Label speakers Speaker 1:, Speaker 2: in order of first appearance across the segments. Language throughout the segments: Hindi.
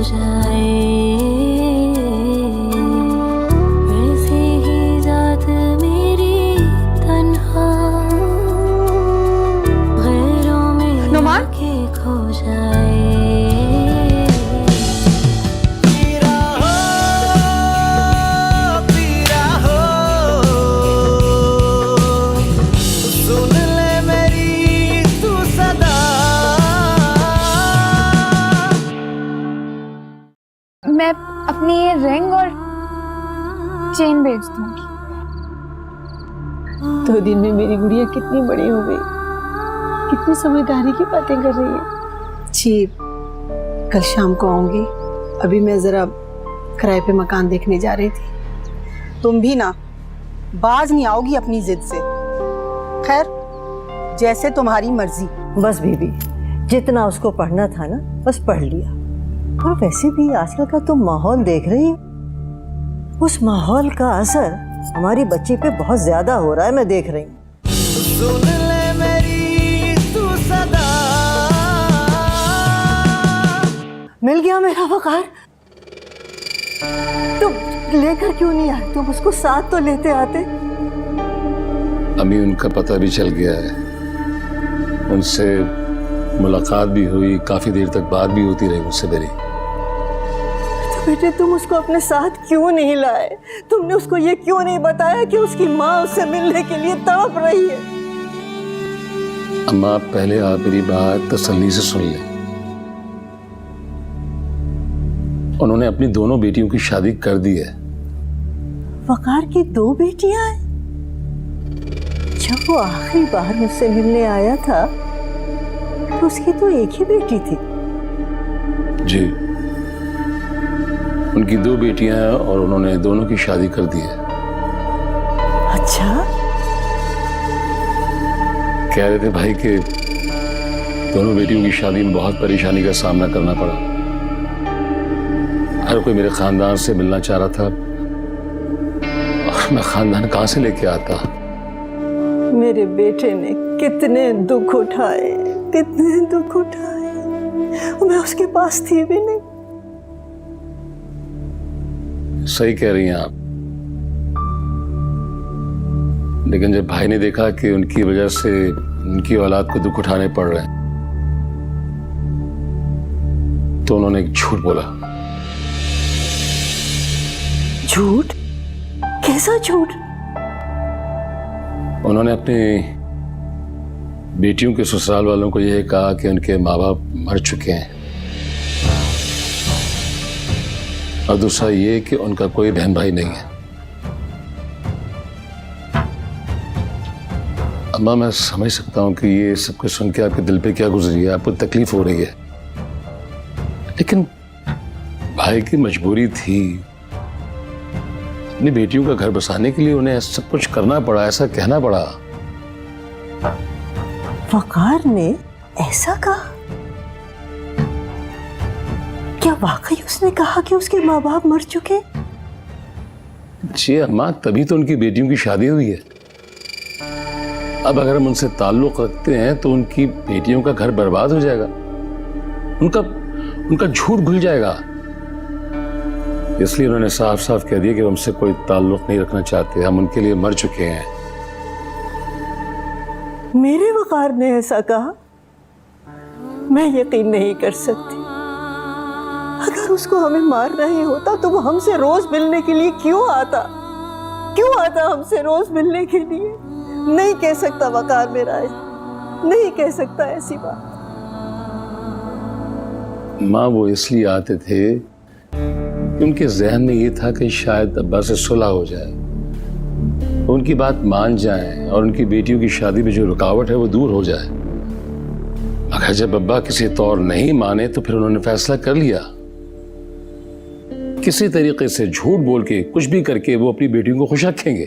Speaker 1: जाए, वैसे ही जात मेरी तन्हा गैरों में आके खो जाए।
Speaker 2: मैं अपनी ये रिंग और चेन बेच दूंगी।
Speaker 3: तो दिन में मेरी गुड़िया कितनी बड़ी हो गई, कितनी समझदारी की बातें कर रही है। जी कल शाम को आऊंगी, अभी मैं जरा किराए पे मकान देखने जा रही थी।
Speaker 4: तुम भी ना बाज नहीं आओगी अपनी जिद से। खैर जैसे तुम्हारी मर्जी।
Speaker 5: बस बीबी, जितना उसको पढ़ना था ना बस पढ़ लिया। और वैसे भी आजकल का तुम माहौल देख रही हो, उस माहौल का असर हमारी बच्ची पे बहुत ज्यादा हो रहा है, मैं देख रही हूँ।
Speaker 6: सुन ले मेरी तू सदा।
Speaker 5: मिल गया मेरा वकार। तुम लेकर क्यों नहीं आए? तुम उसको साथ तो लेते आते।
Speaker 7: अम्मी उनका पता भी चल गया है, उनसे मुलाकात भी हुई, काफी देर तक बात भी होती रही मुझसे मेरी।
Speaker 5: बेटे तुम उसको अपने साथ क्यों नहीं लाए? तुमने उसको ये क्यों नहीं बताया कि उसकी माँ उससे मिलने के लिए तड़प रही है?
Speaker 7: अम्मा पहले आप मेरी बात तसल्ली से सुन लें। उन्होंने अपनी दोनों बेटियों की शादी कर दी है।
Speaker 5: वकार की 2 बेटियां हैं? जब वो आखिरी बार मुझसे मिलने आया था तो उसकी तो एक ही बेटी थी।
Speaker 7: जी उनकी 2 बेटियां हैं और उन्होंने दोनों की शादी कर दी है।
Speaker 5: अच्छा,
Speaker 7: कह रहे थे भाई कि दोनों बेटियों की शादी में बहुत परेशानी का सामना करना पड़ा। हर कोई मेरे खानदान से मिलना चाह रहा था और मैं खानदान कहां से लेके आता।
Speaker 5: मेरे बेटे ने कितने दुख उठाए, कितने दुख उठाए, मैं उसके पास थी भी नहीं।
Speaker 7: सही कह रही हैं आप, लेकिन जब भाई ने देखा कि उनकी वजह से उनकी औलाद को दुख उठाने पड़ रहे हैं तो उन्होंने एक झूठ बोला।
Speaker 5: झूठ? कैसा झूठ?
Speaker 7: उन्होंने अपनी बेटियों के ससुराल वालों को यह कहा कि उनके माँ बाप मर चुके हैं और दूसरा ये कि उनका कोई बहन भाई नहीं है। अम्मा मैं समझ सकता हूं कि ये सब कुछ सुन के आपके दिल पे क्या गुजरी है, आपको तकलीफ हो रही है, लेकिन भाई की मजबूरी थी। अपनी बेटियों का घर बसाने के लिए उन्हें सब कुछ करना पड़ा, ऐसा कहना पड़ा।
Speaker 5: वकार ने ऐसा कहा? क्या वाकई उसने कहा कि उसके माँ बाप मर चुके?
Speaker 7: जी अम्मा, तभी तो उनकी बेटियों की शादी हुई है। अब अगर हम उनसे ताल्लुक रखते हैं तो उनकी बेटियों का घर बर्बाद हो जाएगा, उनका झूठ घुल जाएगा। इसलिए उन्होंने साफ साफ कह दिया कि हमसे कोई ताल्लुक नहीं रखना चाहते, हम उनके लिए मर चुके हैं।
Speaker 5: मेरे वकार ने ऐसा कहा? मैं यकीन नहीं कर सकती। अगर उसको हमें मारना ही होता तो वो हमसे रोज मिलने के लिए क्यों आता? क्यों आता हमसे रोज मिलने के लिए? नहीं कह सकता वकार मेरा, नहीं कह सकता ऐसी बात।
Speaker 7: माँ वो इसलिए आते थे कि उनके जहन में ये था कि शायद अब्बा से सुलह हो जाए, उनकी बात मान जाएं और उनकी बेटियों की शादी में जो रुकावट है वो दूर हो जाए। मगर जब अब्बा किसी तौर नहीं माने तो फिर उन्होंने फैसला कर लिया, किसी तरीके से झूठ बोल के कुछ भी करके वो अपनी बेटियों को खुश रखेंगे।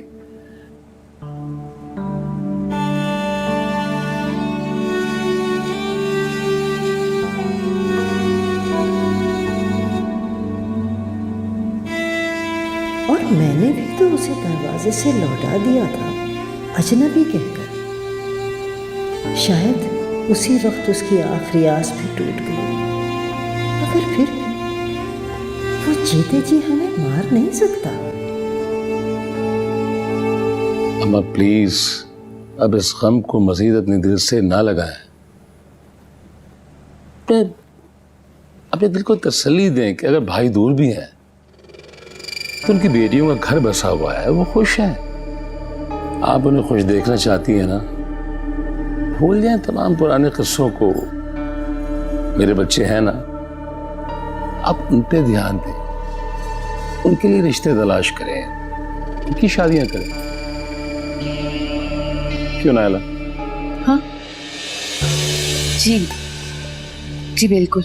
Speaker 5: और मैंने भी तो उसे दरवाजे से लौटा दिया था अजनबी कहकर। शायद उसी वक्त उसकी आखिरी आस भी टूट गई, मगर फिर जीते जी हमें मार नहीं सकता।
Speaker 7: अम्मा प्लीज अब इस गम को मजीद अपने दिल से ना लगाएं। अपने दिल को तसल्ली दें कि अगर भाई दूर भी हैं तो उनकी बेटियों का घर बसा हुआ है, वो खुश हैं। आप उन्हें खुश देखना चाहती हैं ना, भूल जाएं तमाम पुराने किस्सों को। मेरे बच्चे हैं ना, आप उन पे ध्यान दें, उनके लिए रिश्ते तलाश करें, उनकी शादियां करें। क्यों नायला?
Speaker 8: हाँ जी जी बिल्कुल।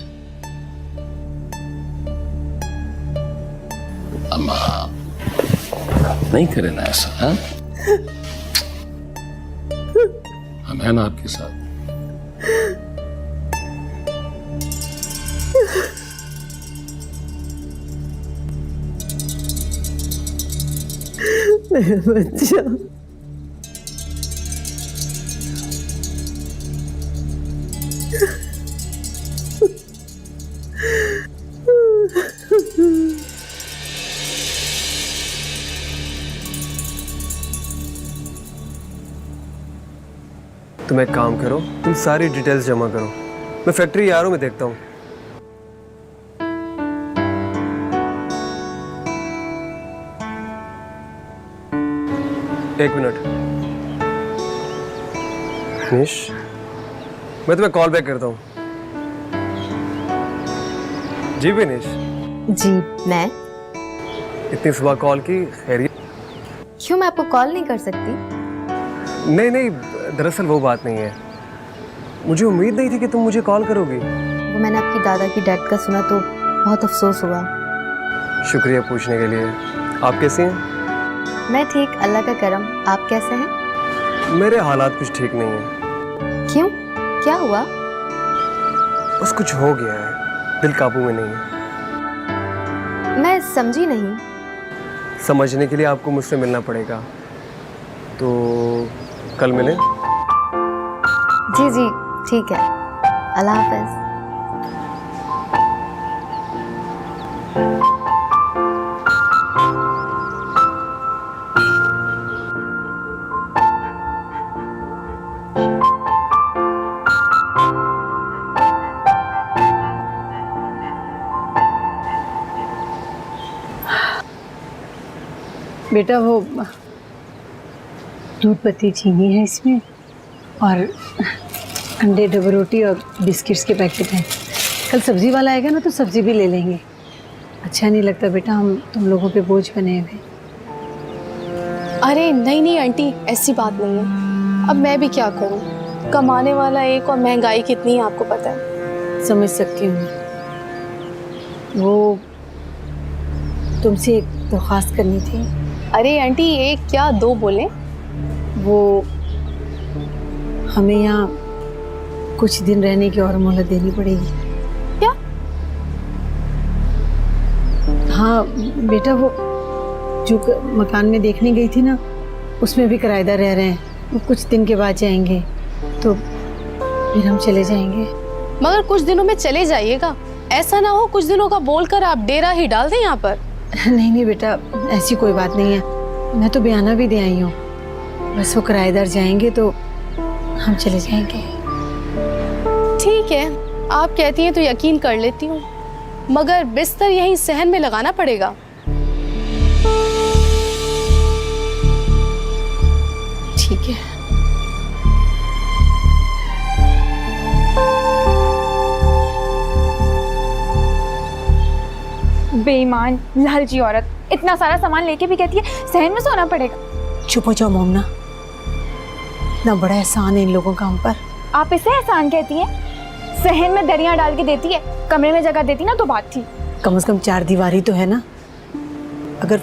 Speaker 7: अम्मा नहीं करें ना ऐसा, हाँ? हम हैं ना आपके साथ।
Speaker 5: मेरा बच्चा,
Speaker 9: तुम एक काम करो, तुम सारी डिटेल्स जमा करो, मैं फैक्ट्री यारों में देखता हूँ। एक मिनट निश, मैं तुम्हें कॉल बैक करता हूँ। जी विनेश।
Speaker 10: जी मैं
Speaker 9: इतनी सुबह कॉल की, खैरियत?
Speaker 10: क्यों, मैं आपको कॉल नहीं कर सकती?
Speaker 9: नहीं नहीं, दरअसल वो बात नहीं है, मुझे उम्मीद नहीं थी कि तुम मुझे कॉल करोगी।
Speaker 10: वो मैंने आपकी दादा की डेथ का सुना तो बहुत अफसोस हुआ।
Speaker 9: शुक्रिया पूछने के लिए। आप कैसी हैं?
Speaker 10: मैं ठीक, अल्लाह का करम। आप कैसे हैं?
Speaker 9: मेरे हालात कुछ ठीक नहीं है।
Speaker 10: क्यों, क्या हुआ?
Speaker 9: बस कुछ हो गया है, दिल काबू में नहीं है।
Speaker 10: मैं समझी नहीं।
Speaker 9: समझने के लिए आपको मुझसे मिलना पड़ेगा, तो कल मिलें?
Speaker 10: जी जी ठीक है, अल्लाह हाफ़िज़।
Speaker 3: बेटा वो दूध पत्ती चीनी है इसमें, और अंडे, डबल रोटी और बिस्किट्स के पैकेट हैं। कल सब्जी वाला आएगा ना तो सब्जी भी ले लेंगे। अच्छा नहीं लगता बेटा हम तुम लोगों पे बोझ बने हुए।
Speaker 2: अरे नहीं नहीं आंटी, ऐसी बात नहीं है। अब मैं भी क्या करूं, कमाने वाला एक और महंगाई कितनी है आपको पता है।
Speaker 3: समझ सकती हूँ। वो तुमसे एक दरख्वास्त करनी थी।
Speaker 2: अरे आंटी, एक क्या दो बोले?
Speaker 3: वो हमें यहाँ कुछ दिन रहने की और मोहलत देनी पड़ेगी।
Speaker 2: क्या?
Speaker 3: हाँ बेटा, वो जो मकान में देखने गई थी ना, उसमें भी किराएदार रह रहे हैं। वो कुछ दिन के बाद जाएंगे तो फिर हम चले जाएंगे।
Speaker 2: मगर कुछ दिनों में चले जाइएगा, ऐसा ना हो कुछ दिनों का बोलकर आप डेरा ही डाल दें यहाँ पर।
Speaker 3: नहीं नहीं बेटा, ऐसी कोई बात नहीं है। मैं तो बयाना भी दे आई हूँ। बस वो किराएदार जाएंगे तो हम चले जाएंगे।
Speaker 2: ठीक है, आप कहती हैं तो यकीन कर लेती हूँ, मगर बिस्तर यहीं सहन में लगाना पड़ेगा।
Speaker 3: ठीक है।
Speaker 2: बेईमान लालची औरत, इतना सारा सामान लेके भी कहती है सहन में सोना पड़ेगा।
Speaker 3: चुप हो जाओ मोमना, इतना बड़ा एहसान है इन लोगों का हम पर।
Speaker 2: आप इसे एहसान कहती हैं? सहन में दरिया डाल के देती है, कमरे में जगह देती ना तो बात थी।
Speaker 3: कम से कम 4 दीवारी तो है ना। अगर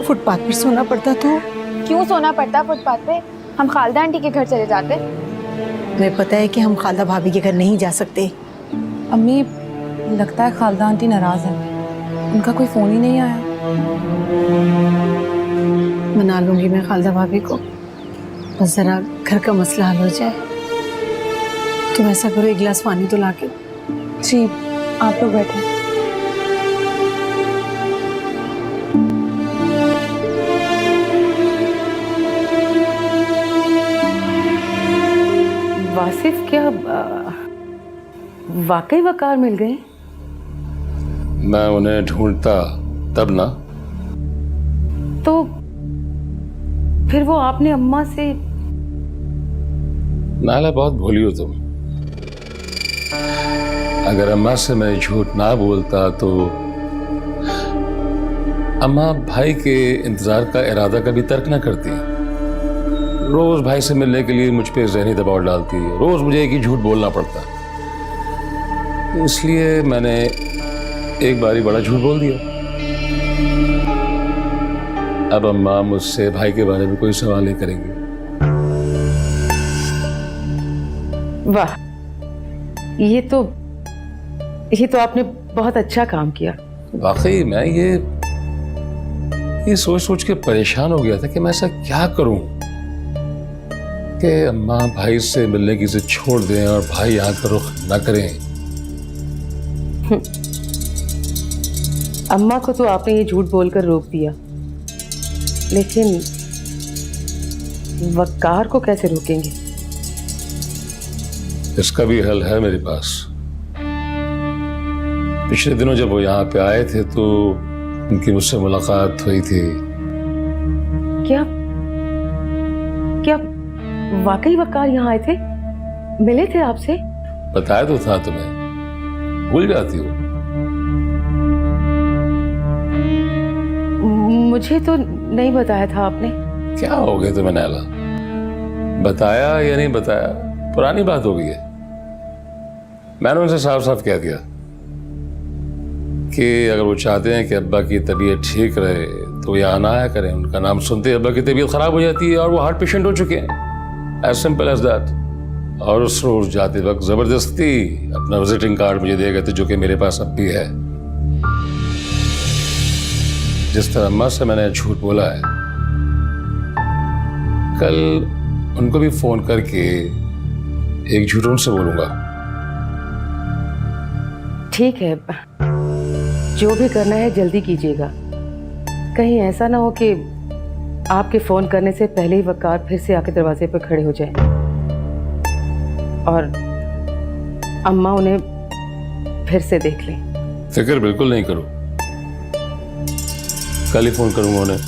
Speaker 3: फुटपाथ पर सोना पड़ता तो?
Speaker 2: क्यों सोना पड़ता फुटपाथ पे? हम खालदा आंटी के घर चले जाते।
Speaker 3: तुम्हें पता है कि हम खालदा भाभी के घर नहीं जा सकते।
Speaker 8: अम्मी, लगता है खालदा आंटी नाराज है, उनका कोई फोन ही नहीं आया।
Speaker 3: मना लूंगी मैं खालदा भाभी को, बस जरा घर का मसला हल हो जाए। तुम ऐसा करो, एक गिलास पानी तो लाके।
Speaker 8: जी, आप लोग बैठे।
Speaker 11: वासिफ क्या वाकई वकार मिल गए?
Speaker 7: मैं उन्हें ढूंढता तब ना।
Speaker 11: तो फिर वो आपने अम्मा से?
Speaker 7: नाला बहुत भोली हो तुम। अगर अम्मा से मैं झूठ ना बोलता तो अम्मा भाई के इंतजार का इरादा कभी तर्क ना करती। रोज भाई से मिलने के लिए मुझ पे ज़हनी दबाव डालती है। रोज मुझे एक ही झूठ बोलना पड़ता। इसलिए मैंने एक बारी बड़ा झूठ बोल दिया। अब अम्मा मुझसे भाई के बारे में कोई सवाल नहीं करेंगी।
Speaker 11: वाह, ये तो आपने बहुत अच्छा काम किया।
Speaker 7: वाकई मैं ये सोच सोच के परेशान हो गया था कि मैं ऐसा क्या करूं कि अम्मा भाई से मिलने की जिद छोड़ दें और भाई यहाँ का रुख न करें।
Speaker 11: अम्मा को तो आपने ये झूठ बोलकर रोक दिया, लेकिन वकार को कैसे रोकेंगे?
Speaker 7: इसका भी हल है मेरे पास। पिछले दिनों जब वो यहाँ पे आए थे तो उनकी मुझसे मुलाकात हुई थी।
Speaker 11: क्या क्या वाकई वकार यहाँ आए थे? मिले थे आपसे?
Speaker 7: बताया तो था तुम्हें, भूल जाती हो।
Speaker 11: मुझे तो नहीं बताया था आपने।
Speaker 7: क्या हो गया तुम्हें नैला? बताया या नहीं बताया पुरानी बात हो गई है। मैंने उनसे साफ साफ कह दिया कि अगर वो चाहते हैं कि अब्बा की तबीयत ठीक रहे तो यहाँ ना आया करें। उनका नाम सुनते अब्बा की तबीयत खराब हो जाती है और वो हार्ट पेशेंट हो चुके हैं। As simple as that. और उस रोज जाते वक्त जबरदस्ती अपना विजिटिंग कार्ड मुझे दे गए थे, जो कि मेरे पास अब भी है। जिस तरह अम्मा से मैंने झूठ बोला है, कल उनको भी फोन करके एक झूठ उनसे बोलूंगा।
Speaker 11: ठीक है, जो भी करना है जल्दी कीजिएगा। कहीं ऐसा ना हो कि आपके फोन करने से पहले ही वकार फिर से आके दरवाजे पर खड़े हो जाएं और अम्मा उन्हें फिर से देख लें।
Speaker 7: फिक्र बिल्कुल नहीं करो, कल ही फोन करूंगा उन्हें।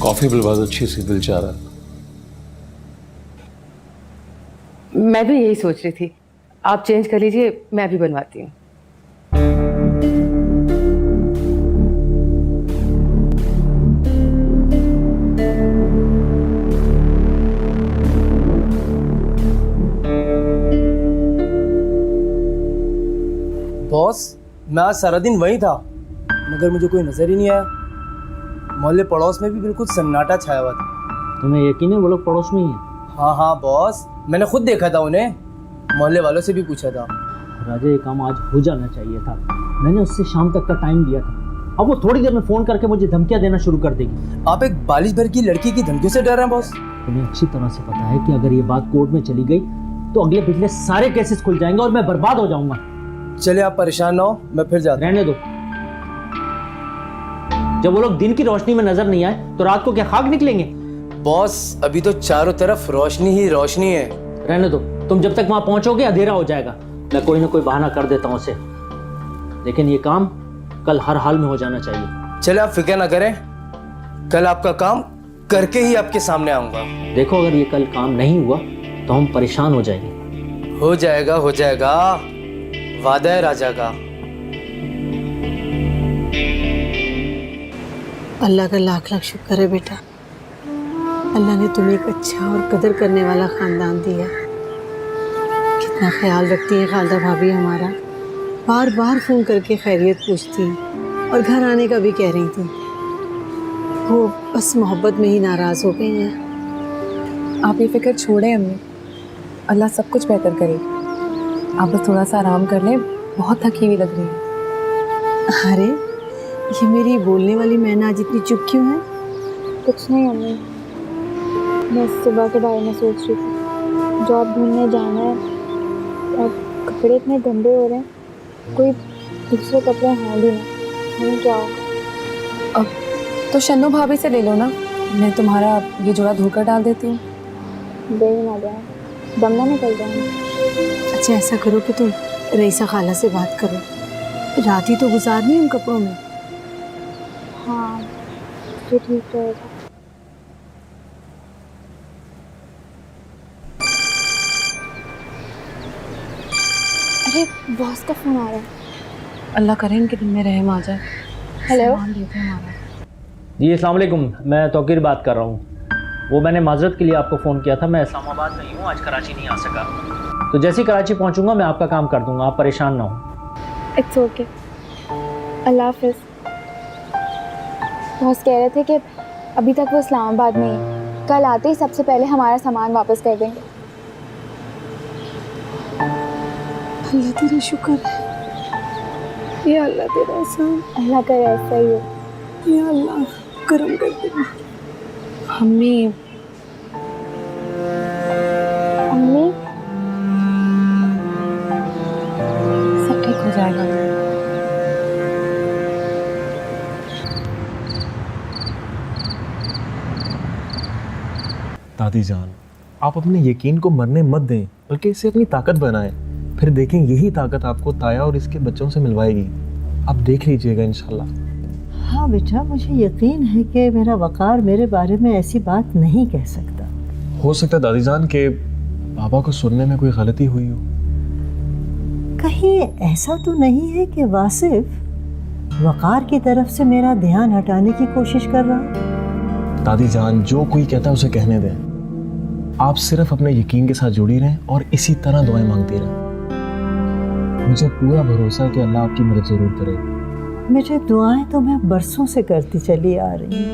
Speaker 7: कॉफी भी बहुत अच्छी सी, दिल चाह रहा।
Speaker 11: मैं भी यही सोच रही थी। आप चेंज कर लीजिए, मैं भी बनवाती हूँ।
Speaker 6: बॉस, मैं आज सारा दिन वहीं था मगर मुझे कोई नजर ही नहीं आया। मोहल्ले पड़ोस में भी बिल्कुल सन्नाटा छाया हुआ था।
Speaker 12: तुम्हें यकीन है वो लोग पड़ोस में ही हैं?
Speaker 6: हाँ हाँ बॉस, मैंने खुद देखा था उन्हें। मोहल्ले वालों से भी पूछा था।
Speaker 12: राजा, ये काम आज हो जाना चाहिए था। मैंने उससे शाम तक का टाइम दिया था। अब वो थोड़ी देर में फोन करके मुझे धमकियां देना शुरू कर देगी।
Speaker 6: आप एक बालिश भर की लड़की की धमकियों से डर रहे हैं बॉस?
Speaker 12: तुम्हें अच्छी तरह से पता है कि अगर ये बात कोर्ट में चली गई तो अगले पिछले सारे केसेस खुल जाएंगे और मैं बर्बाद हो जाऊंगा।
Speaker 6: चले, आप परेशान ना हो, मैं फिर जाता।
Speaker 12: रहने दो। जब वो लोग दिन की रोशनी में नजर नहीं आए तो रात को क्या खाक निकलेंगे?
Speaker 6: बॉस, अभी तो चारों तरफ रोशनी ही रोशनी है।
Speaker 12: रहने दो, तुम जब तक वहां पहुंचोगे अंधेरा हो जाएगा। मैं कोई ना कोई बहाना कर देता हूं उसे, लेकिन ये काम कल हर हाल में हो जाना चाहिए।
Speaker 6: चले, आप फिक्र ना करें, कल आपका काम करके ही आपके सामने आऊंगा।
Speaker 12: देखो, अगर ये कल काम नहीं हुआ तो हम परेशान हो जाएंगे।
Speaker 6: हो जाएगा, हो जाएगा, वादा है राजा का।
Speaker 3: अल्लाह का लाख लाख शुक्र है बेटा, अल्लाह ने तुम्हें एक अच्छा और कदर करने वाला ख़ानदान दिया। कितना ख्याल रखती है खालदा भाभी हमारा। बार बार फ़ोन करके खैरियत पूछती और घर आने का भी कह रही थी। वो बस मोहब्बत में ही नाराज़ हो गई हैं।
Speaker 8: आप ये फिक्र छोड़ें अम्मी, अल्लाह सब कुछ बेहतर करेगी। आप बस थोड़ा सा आराम कर लें, बहुत थकी हुई लग रही है।
Speaker 3: अरे, ये मेरी बोलने वाली मैना आज इतनी चुप क्यों है?
Speaker 13: कुछ नहीं अम्मी, मैं सुबह के बारे में सोच रही थी। जॉब ढूंढने जाना है और कपड़े इतने गंदे हो रहे हैं, कोई दूसरे कपड़े हैं भी नहीं, क्या होगा?
Speaker 8: अब तो शन्नू भाभी से ले लो ना, मैं तुम्हारा ये जोड़ा धोकर डाल देती हूँ।
Speaker 13: देर ना जाए, दम ना निकल जाए।
Speaker 3: अच्छा ऐसा करो कि तुम रईसा खाला से बात करो, रात ही तो गुजारनी है उन कपड़ों में।
Speaker 13: हाँ ये ठीक रहेगा। अरे बॉस का फोन आ रहा है।
Speaker 8: अल्लाह करे इनके दिन में रहम आ जाए।
Speaker 13: हेलो
Speaker 8: सामान देते हैं हमारा।
Speaker 12: जी अस्सलाम वालेकुम, मैं तौकीर बात कर रहा हूँ। वो मैंने माजरत के लिए आपको फ़ोन किया था, मैं इस्लामाबाद में ही हूँ, आज कराची नहीं आ सका। तो जैसे ही कराची पहुँचूँगा मैं आपका काम कर दूँगा, आप परेशान ना हो।
Speaker 13: इट्स ओके, अल्लाह हाफिज़। बॉस कह रहे थे कि अभी तक वो इस्लामाबाद में ही, कल आते ही सबसे पहले हमारा सामान वापस कर देंगे।
Speaker 3: अल्लाह तेरा शुक्र है, या अल्लाह तेरा एहसान,
Speaker 13: अल्लाह करे ऐसा ही हो।
Speaker 3: या अल्लाह करम कर दे।
Speaker 8: अम्मी
Speaker 13: अम्मी
Speaker 8: सब ठीक हो जाएगा।
Speaker 9: दादी जान, आप अपने यकीन को मरने मत दें, बल्कि इसे अपनी ताकत बनाएं। फिर देखें यही ताकत आपको ताया और इसके बच्चों से मिलवाएगी। आप देख लीजिएगा इंशाल्लाह।
Speaker 5: हाँ बेटा, मुझे यकीन है कि मेरा वकार मेरे बारे में ऐसी बात नहीं कह सकता।
Speaker 9: हो सकता है दादी जान के बाबा को सुनने में कोई गलती हुई हो।
Speaker 5: कहीं ऐसा तो नहीं है कि वासिफ वकार की तरफ से मेरा ध्यान हटाने की कोशिश कर रहा?
Speaker 9: दादी जान, जो कोई कहता है उसे कहने दें। आप सिर्फ अपने यकीन के साथ जुड़ी रहें और इसी तरह दुआएं मांगती रहें। मुझे पूरा भरोसा है कि अल्लाह आपकी मदद जरूर करेगा।
Speaker 5: मेरे दुआएं तो मैं बरसों से करती चली आ रही हूँ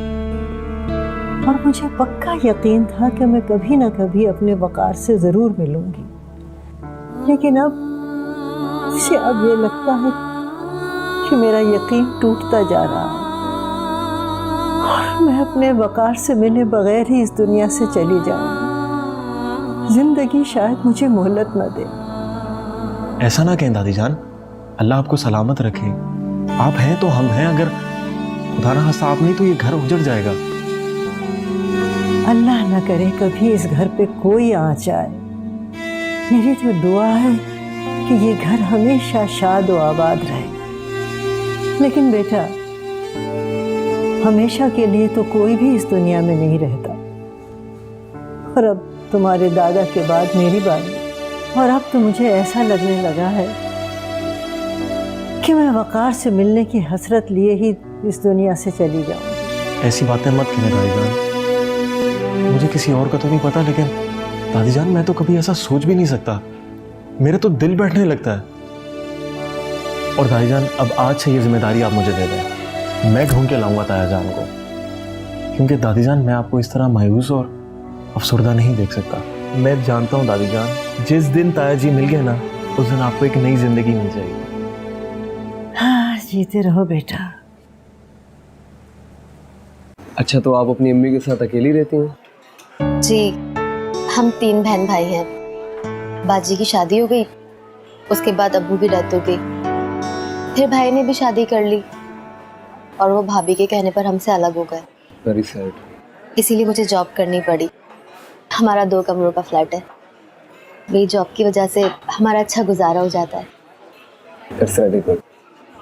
Speaker 5: और मुझे पक्का यकीन था कि मैं कभी ना कभी अपने वकार से ज़रूर मिलूंगी, लेकिन अब मुझे अब ये लगता है कि मेरा यकीन टूटता जा रहा है और मैं अपने वकार से मिले बगैर ही इस दुनिया से चली जाऊंगी। जिंदगी शायद मुझे मोहलत न दे।
Speaker 9: ऐसा ना कहें दादी जान, अल्लाह आपको सलामत रखे। आप हैं तो हम हैं, अगर खुदा ना खास्ता आप नहीं तो ये घर उजड़ जाएगा।
Speaker 5: अल्लाह न करे कभी इस घर पे कोई आँच आए। मेरी तो दुआ है कि ये घर हमेशा शाद व आबाद रहे। लेकिन बेटा, हमेशा के लिए तो कोई भी इस दुनिया में नहीं रहता और अब तुम्हारे दादा के बाद मेरी बारी, और अब तो मुझे ऐसा लगने लगा है कि मैं वकार से मिलने की हसरत लिए ही इस दुनिया से चली जाऊंगी।
Speaker 9: ऐसी बातें मत करें दादी जान। मुझे किसी और का तो नहीं पता, लेकिन दादी जान मैं तो कभी ऐसा सोच भी नहीं सकता। मेरे तो दिल बैठने लगता है। और दादी जान, अब आज से ये जिम्मेदारी आप मुझे दे दें। मैं ढूंढ के लाऊंगा ताया जान को, क्योंकि दादी जान मैं आपको इस तरह मायूस और अफसरदा नहीं देख सकता। मैं जानता हूँ दादी जान, जिस दिन ताया जी मिल गए ना, उस दिन आपको एक नई जिंदगी मिल जाएगी।
Speaker 5: हाँ, जीते रहो बेटा।
Speaker 9: अच्छा, तो आप अपनी अम्मी के साथ अकेली रहती हैं?
Speaker 10: जी, हम 3 बहन भाई हैं। बाजी की शादी हो गई, उसके बाद अब्बू की डेथ हो गई, फिर भाई ने भी शादी कर ली और वो भाभी के कहने पर हमसे अलग हो गए।
Speaker 9: Very sad.
Speaker 10: इसीलिए मुझे जॉब करनी पड़ी। हमारा 2 कमरों का फ्लैट है। मेरी जॉब की वजह से हमारा अच्छा गुजारा हो जाता है।
Speaker 9: That's very good.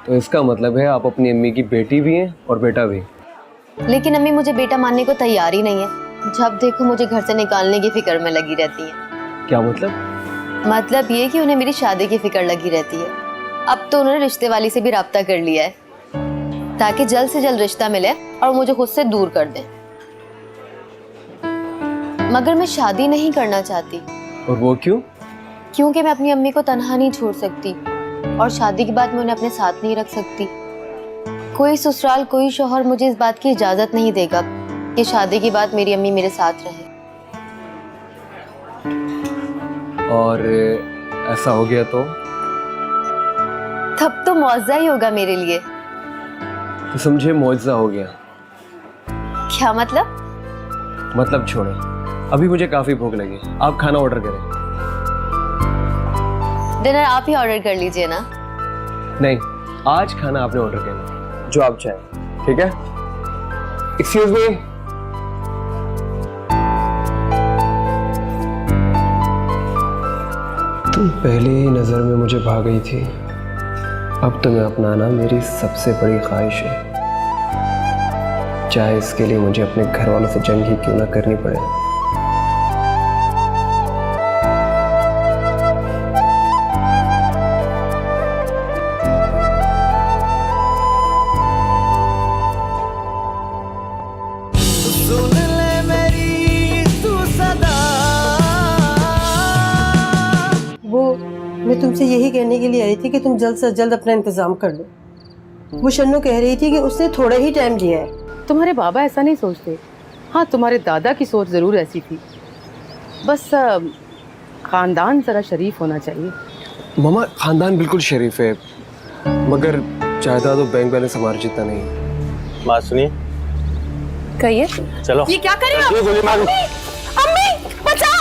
Speaker 9: तो इसका मतलब है आप अपनी अम्मी की बेटी भी हैं और बेटा भी।
Speaker 10: लेकिन अम्मी मुझे बेटा मानने को तैयार ही नहीं है। जब देखो मुझे घर से निकालने की फिक्र में लगी रहती है।
Speaker 9: क्या मतलब?
Speaker 10: मतलब ये कि उन्हें मेरी शादी की फिक्र लगी रहती है। अब तो उन्होंने रिश्ते वाली से भी राब्ता कर लिया है ताकि जल्द से जल्द रिश्ता मिले और मुझे खुद से दूर कर दें। मगर मैं शादी नहीं करना चाहती।
Speaker 9: और वो क्यों?
Speaker 10: क्योंकि मैं अपनी अम्मी को तन्हा नहीं छोड़ सकती और शादी के बाद मैं उन्हें अपने साथ नहीं रख सकती। कोई ससुराल, कोई शौहर मुझे इस बात की इजाजत नहीं देगा कि शादी के बाद मेरी अम्मी मेरे साथ रहे।
Speaker 9: और ऐसा हो गया तो?
Speaker 10: तब तो मौजा ही होगा मेरे लिए।
Speaker 9: तो समझे मौजा हो गया।
Speaker 10: क्या मतलब?
Speaker 9: मतलब छोड़े, अभी मुझे काफी भूख लगी। आप खाना ऑर्डर करें।
Speaker 10: डिनर आप ही ऑर्डर कर लीजिए ना।
Speaker 9: नहीं, आज खाना आपने ऑर्डर करना जो आप चाहें, ठीक है? एक्सक्यूज मी,
Speaker 14: तुम पहले ही नज़र में मुझे भा गई थी, अब तुम्हें अपनाना मेरी सबसे बड़ी ख्वाहिश है, चाहे इसके लिए मुझे अपने घर वालों से जंग ही क्यों ना करनी पड़े।
Speaker 3: मैं तुमसे यही कहने के लिए आई थी कि तुम जल्द से जल्द अपना इंतजाम कर लो। वो शन्नू कह रही थी कि उसने थोड़ा ही टाइम दिया है।
Speaker 11: तुम्हारे बाबा ऐसा नहीं सोचते। हाँ, तुम्हारे दादा की सोच ज़रूर ऐसी थी। बस ख़ानदान ज़रा शरीफ होना चाहिए।
Speaker 14: मामा, ख़ानदान बिल्कुल शरीफ है, मगर जायदाद और बैंक बैलेंस हमारे जितना नहीं।
Speaker 9: बात सुनिए।
Speaker 2: कहिए।
Speaker 9: चलो।
Speaker 2: ये क्या कर रही हो?
Speaker 9: गोली मारो।
Speaker 2: अम्मी, बचाओ।